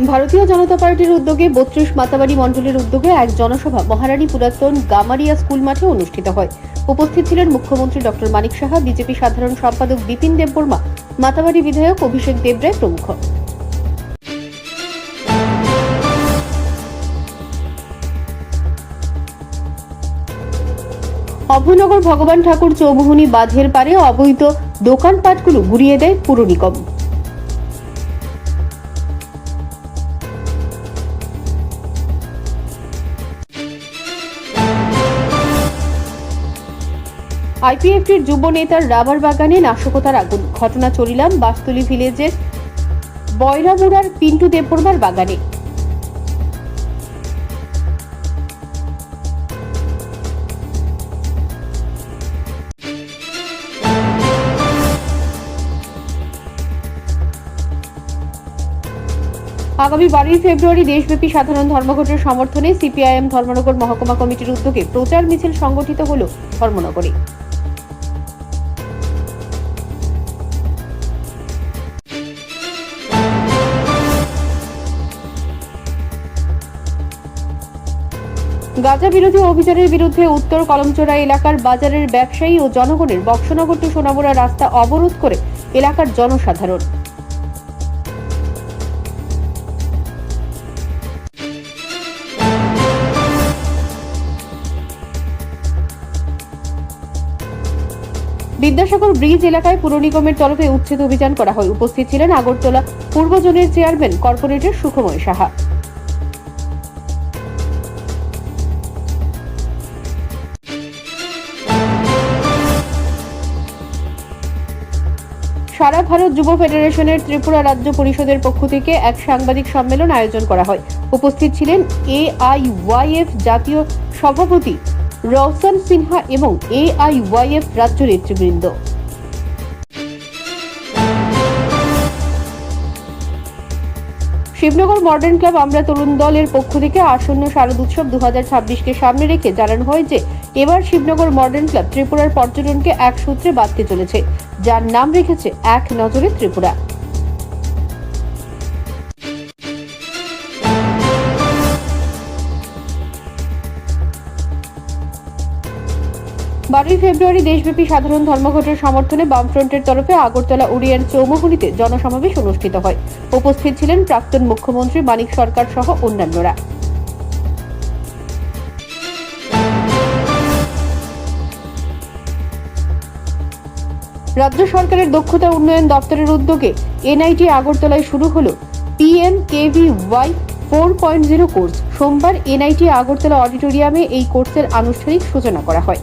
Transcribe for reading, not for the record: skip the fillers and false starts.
ভারতীয় জনতা পার্টির উদ্যোগে ৩২ মাতাবাড়ি মণ্ডলের উদ্যোগে এক জনসভা মহারানী পুরাতন গামারিয়া স্কুল মাঠে অনুষ্ঠিত হয়। উপস্থিত ছিলেন মুখ্যমন্ত্রী ডক্টর মানিক সাহা, বিজেপি সাধারণ সম্পাদক বিপিন দেববর্মা, মাতাবাড়ি বিধায়ক অভিষেক দেবরায় প্রমুখ। অভয়নগর ভগবান ঠাকুর চৌমুহনী বাঁধের পারে অবৈধ দোকানপাটগুলো গুড়িয়ে দেয় পুর নিগম। আইপিএফটির যুব নেতার রাবার বাগানে নাশকতার আগুন। ঘটনা চলিলাম বাসতলী ভিলেজের বয়রামুড়ার পিন্টু দেববর্মার বাগানে। আগামী 12 ফেব্রুয়ারি দেশব্যাপী সাধারণ ধর্মঘটের সমর্থনে সিপিআইএম ধর্মনগর মহকুমা কমিটির উদ্যোগে প্রচার মিছিল সংগঠিত হল ধর্মনগরে। গাঁজা বিরোধী অভিযানের বিরুদ্ধে উত্তর কলমচোরা এলাকার বাজারের ব্যবসায়ী ও জনগণের বক্সনগর টু সোনামুড়া রাস্তা অবরোধ করে এলাকার জনসাধারণ। বিদ্যাসাগর ব্রিজ এলাকায় পুর নিগমের তরফে উচ্ছেদ অভিযান করা হয়। উপস্থিত ছিলেন আগরতলা পূর্ব জোনের চেয়ারম্যান কর্পোরেটর সুখময় সাহা। সারা ভারত যুব ফেডারেশনের ত্রিপুরা রাজ্য পরিষদের পক্ষ থেকে এক সাংবাদিক সম্মেলন আয়োজন করা হয়। উপস্থিত ছিলেন এআইওয়াইএফ জাতীয় সভাপতি রওশন সিনহা এবং এআইওয়াইএফ রাজ্য নেতৃবৃন্দ। শিবনগর মডার্ন ক্লাব আমরা তরুণ দলের পক্ষ থেকে আসন্ন শারদ উৎসব 2026কে সামনে রেখে জানানো হয় যে এবার শিবনগর মডার্ন ক্লাব ত্রিপুরার পর্যটনকে এক সূত্রে বাঁধতে চলেছে, যার নাম রেখেছে এক নজরে ত্রিপুরা। ফেব্রুয়ারি দেশব্যাপী সাধারণ ধর্মঘটের সমর্থনে বামফ্রন্টের তরফে আগরতলা উড়িয়ার চৌমুহনীতে জনসমাবেশ অনুষ্ঠিত হয়। উপস্থিত ছিলেন প্রাক্তন মুখ্যমন্ত্রী মানিক সরকার সহ অন্যান্যরা। রাজ্য সরকারের দক্ষতা উন্নয়ন দপ্তরের উদ্যোগে এনআইটি আগরতলায় শুরু হলো PMKVY 4.0 কোর্স। সোমবার এনআইটি আগরতলা অডিটোরিয়ামে এই কোর্সের আনুষ্ঠানিক সূচনা করা হয়।